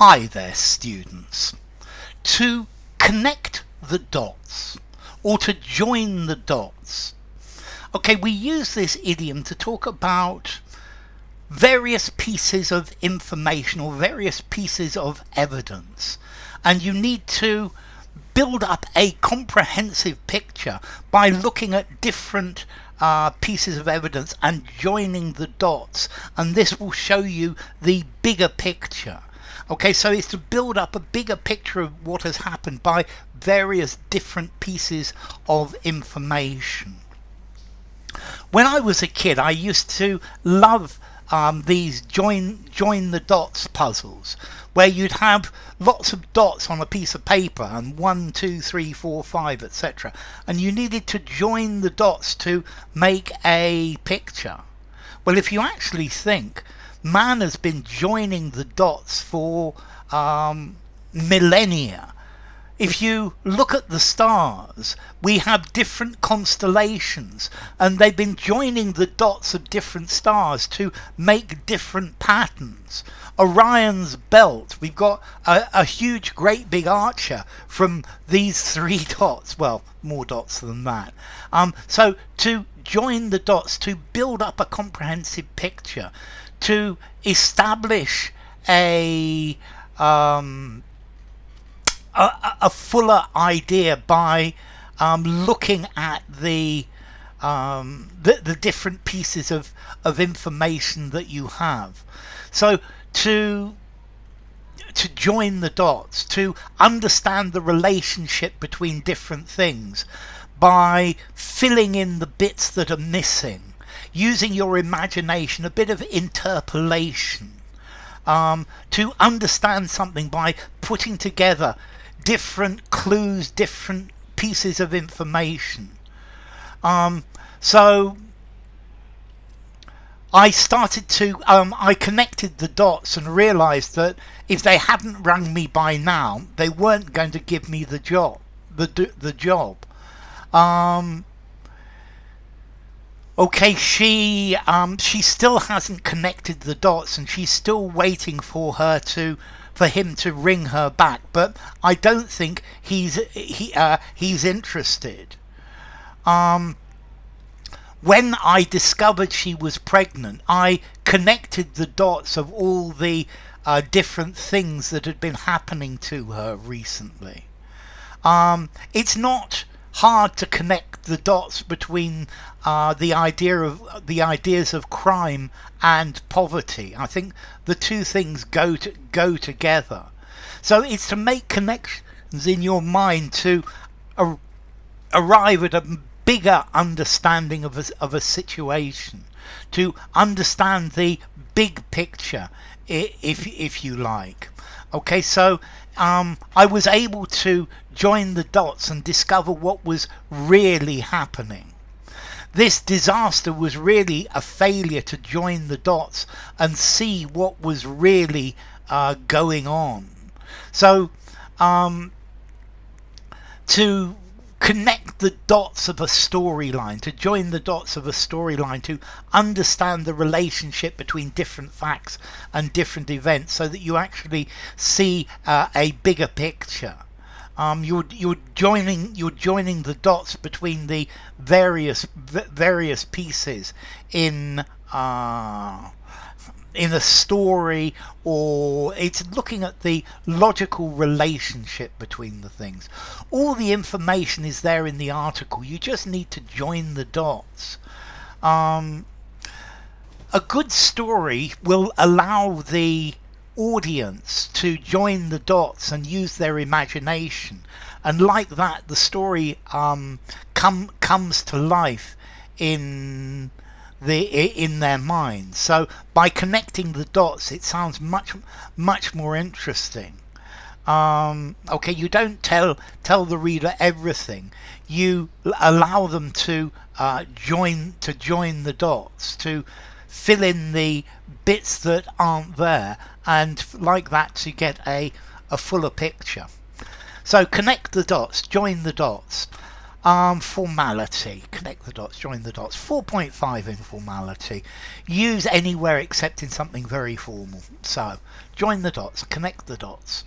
Hi there, students. To connect the dots or to join the dots. Okay, we use this idiom to talk about various pieces of information or various pieces of evidence, and you need to build up a comprehensive picture by looking at different pieces of evidence and joining the dots, and this will show you the bigger picture. Okay, so it's to build up a bigger picture of what has happened by various different pieces of information. When I was a kid, I used to love these join the dots puzzles, where you'd have lots of dots on a piece of paper and 1, 2, 3, 4, 5, etc. And you needed to join the dots to make a picture. Well, if you actually think, man has been joining the dots for millennia. If you look at the stars, we have different constellations, and they've been joining the dots of different stars to make different patterns. Orion's belt, we've got a huge, great big archer from these 3 dots. Well, more dots than that. So to join the dots, to build up a comprehensive picture, to establish a fuller idea by looking at the different pieces of information that you have. So to join the dots, to understand the relationship between different things by filling in the bits that are missing, using your imagination, a bit of interpolation, to understand something by putting together different clues, different pieces of information. So I started to, I connected the dots and realised that if they hadn't rung me by now, they weren't going to give me the job. Okay, she still hasn't connected the dots, and she's still waiting for him to ring her back. But I don't think he's interested. When I discovered she was pregnant, I connected the dots of all the different things that had been happening to her recently. It's not hard to connect the dots between the ideas of crime and poverty. I think the two things go together. So it's to make connections in your mind to arrive at a bigger understanding of a situation, to understand the big picture, if you like. Okay, so I was able to join the dots and discover what was really happening. This disaster was really a failure to join the dots and see what was really going on. So to connect the dots of a storyline, to join the dots of a storyline, to understand the relationship between different facts and different events, so that you actually see a bigger picture. You're joining the dots between the various pieces in a story, or it's looking at the logical relationship between the things. All the information is there in the article. You just need to join the dots. A good story will allow the audience to join the dots and use their imagination, and like that the story comes to life in their minds. So by connecting the dots, it sounds much more interesting. Okay, you don't tell the reader everything. You allow them to join the dots, to fill in the bits that aren't there, and like that to get a fuller picture. So connect the dots, join the dots. Formality. Connect the dots, join the dots. 4.5 informality. Use anywhere except in something very formal. So, join the dots, connect the dots.